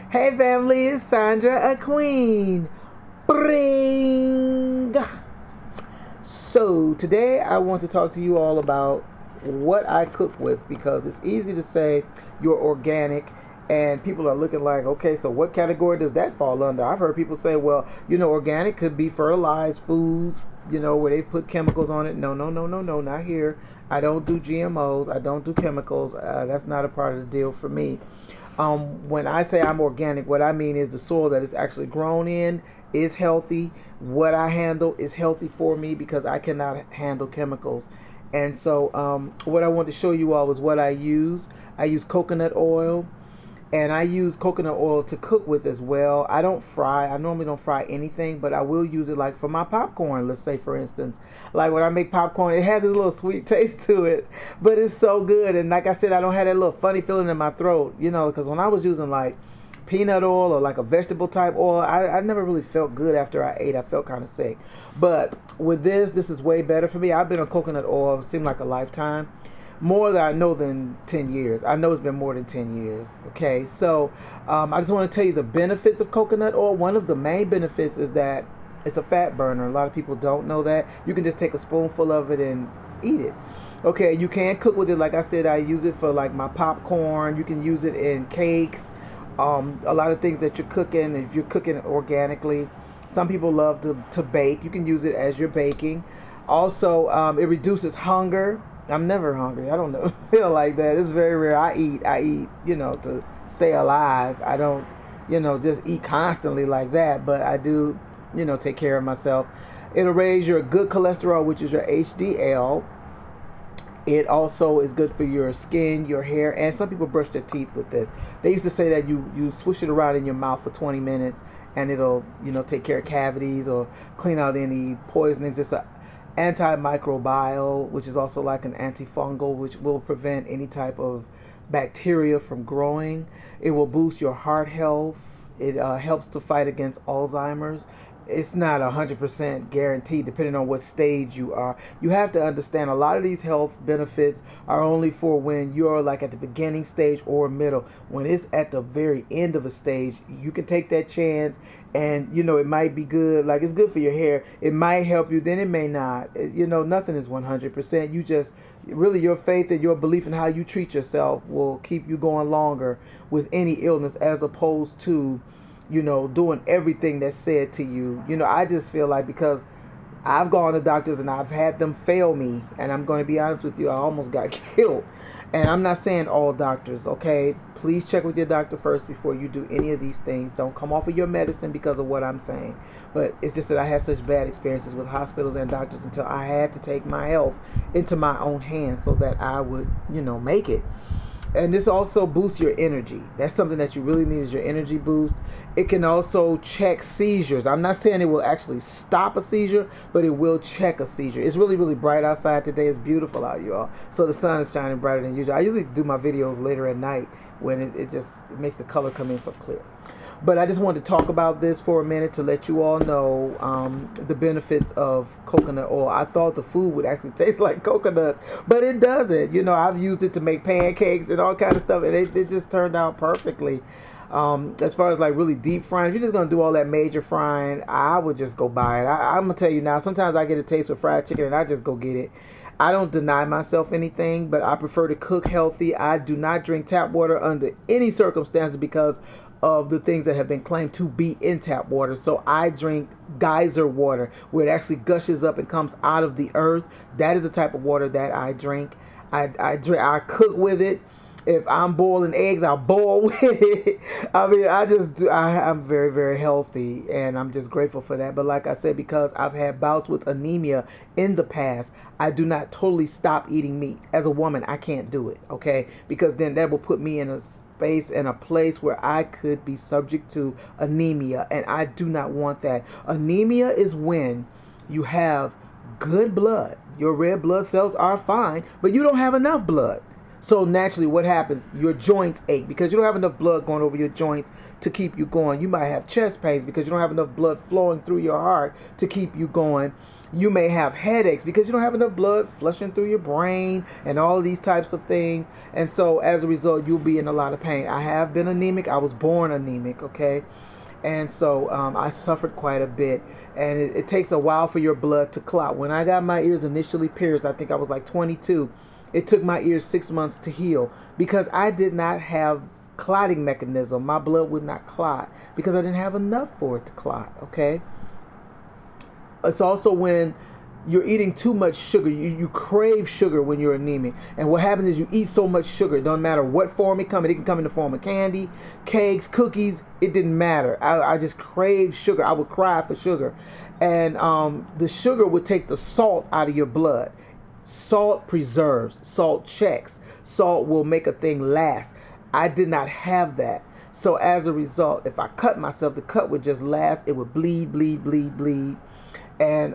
Hey family, it's Sandra, a queen. Bring. So today I want to talk to you all about what I cook with because it's easy to say you're organic and people are looking like, okay, so what category does that fall under? I've heard people say, well, organic could be fertilized foods, where they put chemicals on it. No, no, no, no, no, not here. I don't do GMOs. I don't do chemicals. That's not a part of the deal for me. When I say I'm organic, what I mean is the soil that it's actually grown in is healthy. What I handle is healthy for me because I cannot handle chemicals. And so, what I want to show you all is what I use. I use coconut oil, and I use coconut oil to cook with as well. I don't fry. I normally don't fry anything, but I will use it like for my popcorn. Let's say, for instance, like when I make popcorn, it has a little sweet taste to it, but it's so good. And like I said, I don't have that little funny feeling in my throat, because when I was using like peanut oil or like a vegetable type oil, I never really felt good after I ate. I felt kind of sick. But with this is way better for me. I've been on coconut oil, it seemed like a lifetime, more that I know than 10 years. I know it's been more than 10 years. Okay, so I just want to tell you the benefits of coconut oil. One of the main benefits is that it's a fat burner. A lot of people don't know that. You can just take a spoonful of it and eat it. Okay, you can cook with it. Like I said, I use it for like my popcorn. You can use it in cakes. A lot of things that you're cooking, if you're cooking organically. Some people love to bake. You can use it as you're baking. Also, it reduces hunger. I'm never hungry. I don't know, feel like that. It's very rare. I eat, to stay alive. I don't, just eat constantly like that. But I do, take care of myself. It'll raise your good cholesterol, which is your HDL. It also is good for your skin, your hair, and some people brush their teeth with this. They used to say that you swish it around in your mouth for 20 minutes and it'll, take care of cavities or clean out any poisonings. It's a antimicrobial, which is also like an antifungal, which will prevent any type of bacteria from growing. It will boost your heart health. It helps to fight against Alzheimer's. It's not 100% guaranteed depending on what stage you are. You have to understand a lot of these health benefits are only for when you're like at the beginning stage or middle. When it's at the very end of a stage, you can take that chance and it might be good. Like it's good for your hair. It might help you, then it may not. Nothing is 100%. You just really your faith and your belief in how you treat yourself will keep you going longer with any illness as opposed to doing everything that's said to you. I just feel like because I've gone to doctors and I've had them fail me, and I'm going to be honest with you, I almost got killed. And I'm not saying all doctors, okay? Please check with your doctor first before you do any of these things. Don't come off of your medicine because of what I'm saying. But it's just that I had such bad experiences with hospitals and doctors until I had to take my health into my own hands so that I would, make it. And this also boosts your energy. That's something that you really need is your energy boost. It can also check seizures. I'm not saying it will actually stop a seizure, but it will check a seizure. It's really, really bright outside today. It's beautiful out, y'all. So the sun is shining brighter than usual. I usually do my videos later at night when it makes the color come in so clear. But I just wanted to talk about this for a minute to let you all know the benefits of coconut oil. I thought the food would actually taste like coconuts, but it doesn't. I've used it to make pancakes and all kind of stuff, and it just turned out perfectly. As far as like really deep frying, if you're just going to do all that major frying, I would just go buy it. I'm going to tell you now, sometimes I get a taste for fried chicken and I just go get it. I don't deny myself anything, but I prefer to cook healthy. I do not drink tap water under any circumstances because of the things that have been claimed to be in tap water. So I drink geyser water where it actually gushes up and comes out of the earth. That is the type of water that I drink. I cook with it. If I'm boiling eggs, I'll boil with it. I mean, I'm very, very healthy, and I'm just grateful for that. But like I said, because I've had bouts with anemia in the past, I do not totally stop eating meat. As a woman, I can't do it, okay? Because then that will put me in a space and a place where I could be subject to anemia, and I do not want that. Anemia is when you have good blood. Your red blood cells are fine, but you don't have enough blood. So naturally, what happens? Your joints ache because you don't have enough blood going over your joints to keep you going. You might have chest pains because you don't have enough blood flowing through your heart to keep you going. You may have headaches because you don't have enough blood flushing through your brain and all of these types of things. And so as a result, you'll be in a lot of pain. I have been anemic. I was born anemic, okay? And so I suffered quite a bit. And it takes a while for your blood to clot. When I got my ears initially pierced, I think I was like 22. It took my ears 6 months to heal because I did not have clotting mechanism. My blood would not clot because I didn't have enough for it to clot, okay? It's also when you're eating too much sugar. You crave sugar when you're anemic. And what happens is you eat so much sugar. It doesn't matter what form it comes in. It can come in the form of candy, cakes, cookies. It didn't matter. I just craved sugar. I would cry for sugar. And the sugar would take the salt out of your blood. Salt preserves. Salt checks. Salt will make a thing last. I did not have that. So as a result, if I cut myself, the cut would just last. It would bleed, bleed, bleed, bleed. And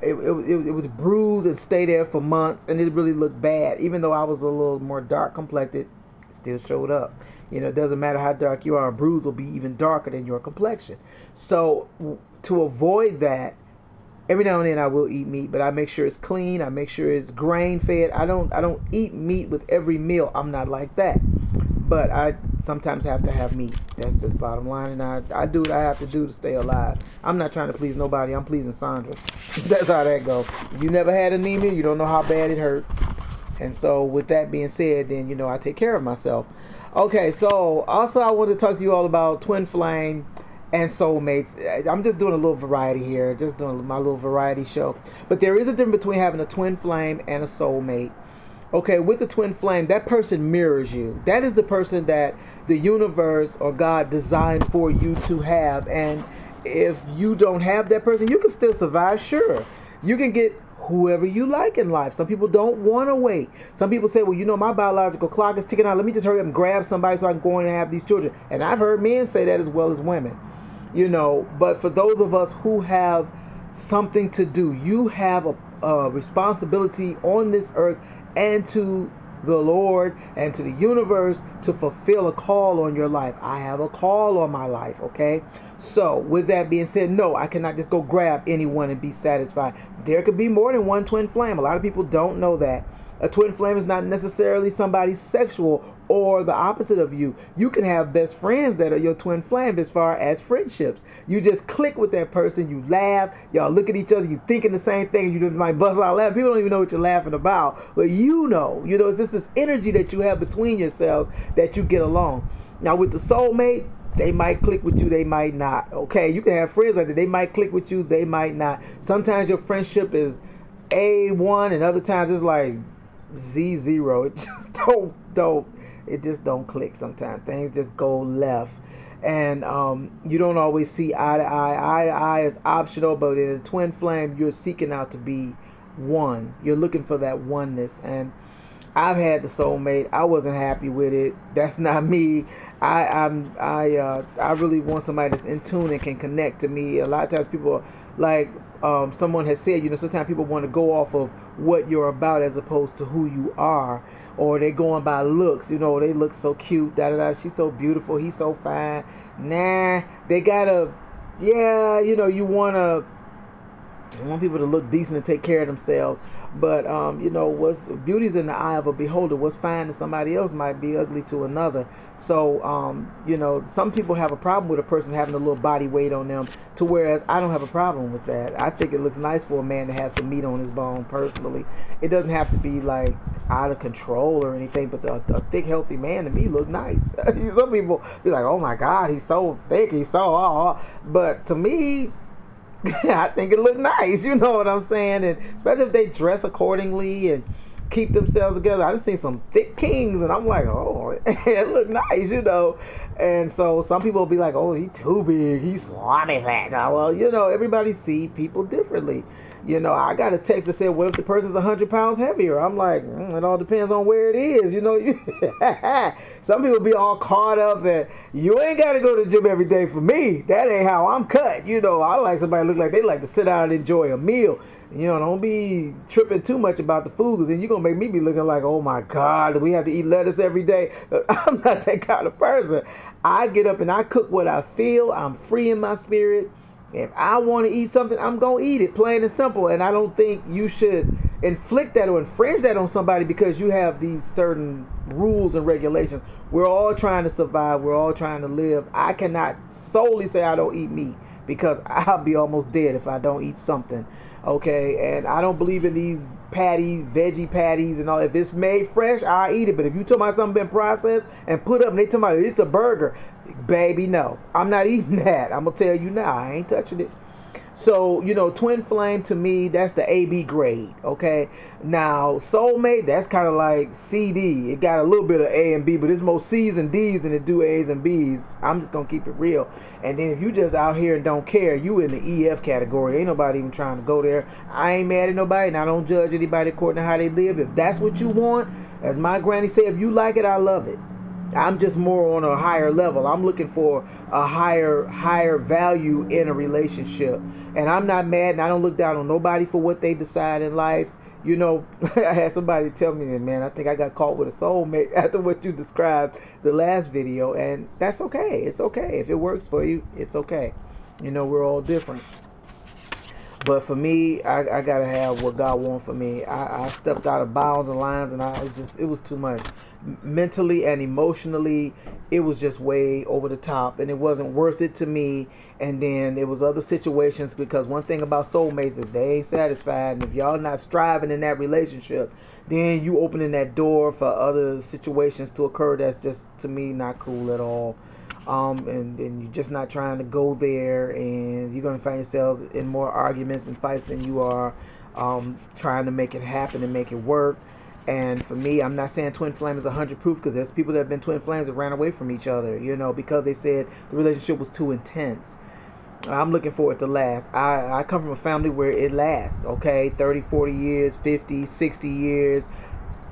it was bruised and stay there for months, and it really looked bad. Even though I was a little more dark complected, it still showed up. You know, it doesn't matter how dark you are, a bruise will be even darker than your complexion. So to avoid that, every now and then I will eat meat, but I make sure it's clean. I make sure it's grain fed. I don't eat meat with every meal. I'm not like that. But I sometimes have to have meat. That's just bottom line. And I do what I have to do to stay alive. I'm not trying to please nobody. I'm pleasing Sandra. That's how that goes. You never had anemia. You don't know how bad it hurts. And so with that being said, then, you know, I take care of myself. Okay, so also I want to talk to you all about twin flame and soulmates. I'm just doing a little variety here. Just doing my little variety show. But there is a difference between having a twin flame and a soulmate. Okay, with the twin flame, that person mirrors you. That is the person that the universe or God designed for you to have. And if you don't have that person, you can still survive, sure. You can get whoever you like in life. Some people don't want to wait. Some people say, well, you know, my biological clock is ticking out. Let me just hurry up and grab somebody so I can go in and have these children. And I've heard men say that as well as women. You know, but for those of us who have something to do, you have a responsibility on this earth and to the Lord and to the universe to fulfill a call on your life. I have a call on my life, okay? So with that being said, no, I cannot just go grab anyone and be satisfied. There could be more than one twin flame. A lot of people don't know that. A twin flame is not necessarily somebody sexual or the opposite of you. You can have best friends that are your twin flame as far as friendships. You just click with that person, you laugh, y'all look at each other, you thinking the same thing, and you might bust out laughing. People don't even know what you're laughing about, but you know, it's just this energy that you have between yourselves that you get along. Now with the soulmate, they might click with you, they might not. Okay, you can have friends like that. They might click with you, they might not. Sometimes your friendship is A1 and other times it's like Z0. It just don't click sometimes. Things just go left. And you don't always see eye to eye. Eye to eye is optional, but in a twin flame, you're seeking out to be one. You're looking for that oneness. And I've had the soulmate. I wasn't happy with it. That's not me. I really want somebody that's in tune and can connect to me. A lot of times people are like, someone has said, sometimes people want to go off of what you're about as opposed to who you are, or they're going by looks. They look so cute, she's so beautiful, he's so fine. Nah, they gotta, you want people to look decent and take care of themselves. But what's beauty's in the eye of a beholder. What's fine to somebody else might be ugly to another. So some people have a problem with a person having a little body weight on them, to whereas I don't have a problem with that. I think it looks nice for a man to have some meat on his bone. Personally, it doesn't have to be like out of control or anything, but a thick healthy man to me look nice. Some people be like, oh my god, he's so thick, he's so but to me, I think it look nice, you know what I'm saying? And especially if they dress accordingly and keep themselves together. I just seen some thick kings, and I'm like, oh, on. It look nice, And so some people will be like, oh, he too big. He's slimy fat. Now, well, everybody see people differently. I got a text that said, what if the person's 100 pounds heavier? I'm like, it all depends on where it is. Some people be all caught up and you ain't got to go to the gym every day for me. That ain't how I'm cut. I like somebody look like they like to sit down and enjoy a meal. Don't be tripping too much about the food, because then you're going to make me be looking like, oh my God, do we have to eat lettuce every day? I'm not that kind of person. I get up and I cook what I feel. I'm free in my spirit. If I want to eat something, I'm going to eat it, plain and simple. And I don't think you should inflict that or infringe that on somebody because you have these certain rules and regulations. We're all trying to survive. We're all trying to live. I cannot solely say I don't eat meat, because I'll be almost dead if I don't eat something. Okay, and I don't believe in these patties, veggie patties and all. If it's made fresh, I'll eat it. But if you tell me something been processed and put up and they tell me it's a burger, baby, no, I'm not eating that. I'm going to tell you now, I ain't touching it. So, twin flame to me, that's the AB grade, okay? Now, Soulmate, that's kind of like CD. It got a little bit of A and B, but it's more C's and D's than it do A's and B's. I'm just going to keep it real. And then if you just out here and don't care, you in the EF category. Ain't nobody even trying to go there. I ain't mad at nobody, and I don't judge anybody according to how they live. If that's what you want, as my granny said, if you like it, I love it. I'm just more on a higher level. I'm looking for a higher value in a relationship. And I'm not mad, and I don't look down on nobody for what they decide in life. I had somebody tell me that, man, I think I got caught with a soulmate after what you described the last video. And that's okay. It's okay. If it works for you, it's okay. We're all different. But for me, I gotta have what God wants for me. I stepped out of bounds and lines, and it was too much. Mentally and emotionally, it was just way over the top, and it wasn't worth it to me. And then there was other situations, because one thing about soulmates is they ain't satisfied, and if y'all not striving in that relationship, then you opening that door for other situations to occur. That's just, to me, not cool at all. And you're just not trying to go there, and you're going to find yourselves in more arguments and fights than you are trying to make it happen and make it work. And for me, I'm not saying twin flame is 100 proof, because there's people that have been twin flames that ran away from each other, because they said the relationship was too intense. I'm looking for it to last. I come from a family where it lasts, okay? 30, 40 years, 50, 60 years,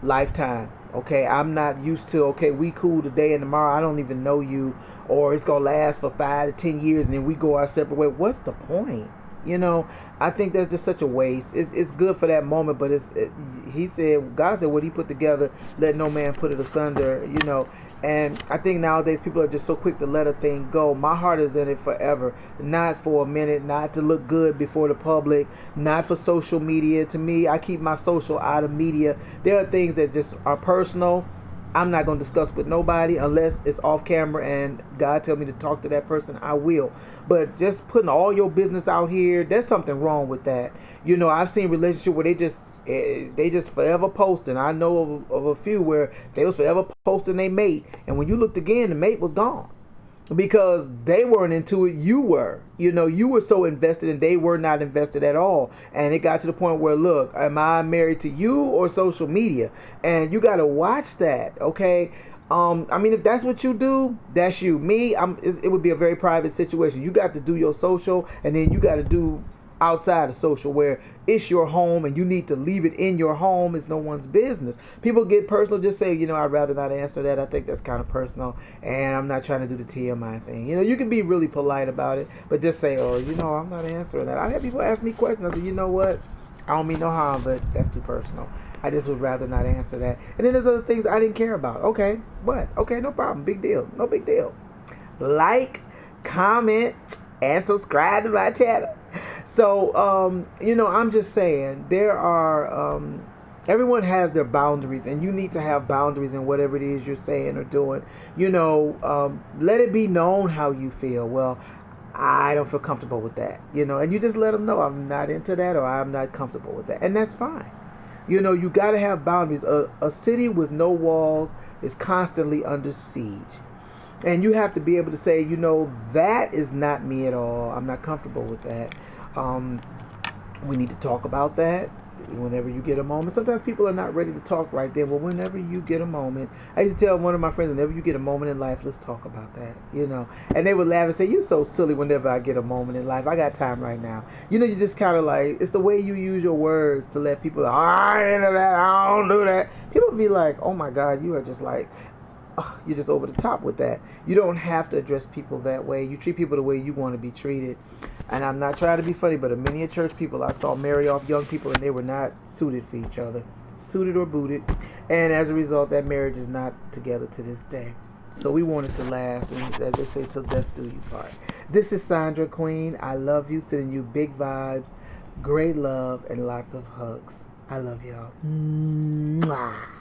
lifetime. Okay, I'm not used to, okay, we cool today and tomorrow I don't even know you, or it's going to last for 5 to 10 years and then we go our separate way. What's the point? I think that's just such a waste. It's good for that moment, but God said what he put together, let no man put it asunder, And I think nowadays people are just so quick to let a thing go. My heart is in it forever, not for a minute, not to look good before the public, not for social media. To me, I keep my social out of media. There are things that just are personal. I'm not going to discuss with nobody unless it's off camera and God tell me to talk to that person, I will. But just putting all your business out here, there's something wrong with that. I've seen relationships where they just forever posting. I know of a few where they was forever posting their mate, and when you looked again, the mate was gone. Because they weren't into it, you were. You were so invested and they were not invested at all. And it got to the point where, look, am I married to you or social media? And you got to watch that, okay? If that's what you do, that's you. Me, it would be a very private situation. You got to do your social, and then you got to do outside of social, where it's your home and you need to leave it in your home. It's no one's business. People get personal, just say, I'd rather not answer that. I think that's kind of personal, and I'm not trying to do the TMI thing. You can be really polite about it, but just say, I'm not answering that. I have people ask me questions. I say, you know what? I don't mean no harm, but that's too personal. I just would rather not answer that. And then there's other things I didn't care about. Okay, what? Okay, no problem. Big deal. No big deal. Like, comment, and subscribe to my channel. So, I'm just saying, there are, everyone has their boundaries, and you need to have boundaries in whatever it is you're saying or doing. Let it be known how you feel. Well, I don't feel comfortable with that, and you just let them know I'm not into that, or I'm not comfortable with that. And that's fine. You got to have boundaries. A city with no walls is constantly under siege. And you have to be able to say, that is not me at all. I'm not comfortable with that. We need to talk about that. Whenever you get a moment, sometimes people are not ready to talk right then. Well, whenever you get a moment, I used to tell one of my friends, whenever you get a moment in life, let's talk about that, And they would laugh and say, "You're so silly." Whenever I get a moment in life, I got time right now. You just kind of like, it's the way you use your words to let people, I ain't into that, I don't do that. People be like, "Oh my God, you are just like, you're just over the top with that." You don't have to address people that way. You treat people the way you want to be treated. And I'm not trying to be funny, but many a church people I saw marry off young people and they were not suited for each other, suited or booted. And as a result, that marriage is not together to this day. So we want it to last, and as they say, till death do you part. This is Sandra Queen. I love you, sending you big vibes, great love, and lots of hugs. I love y'all. Mwah.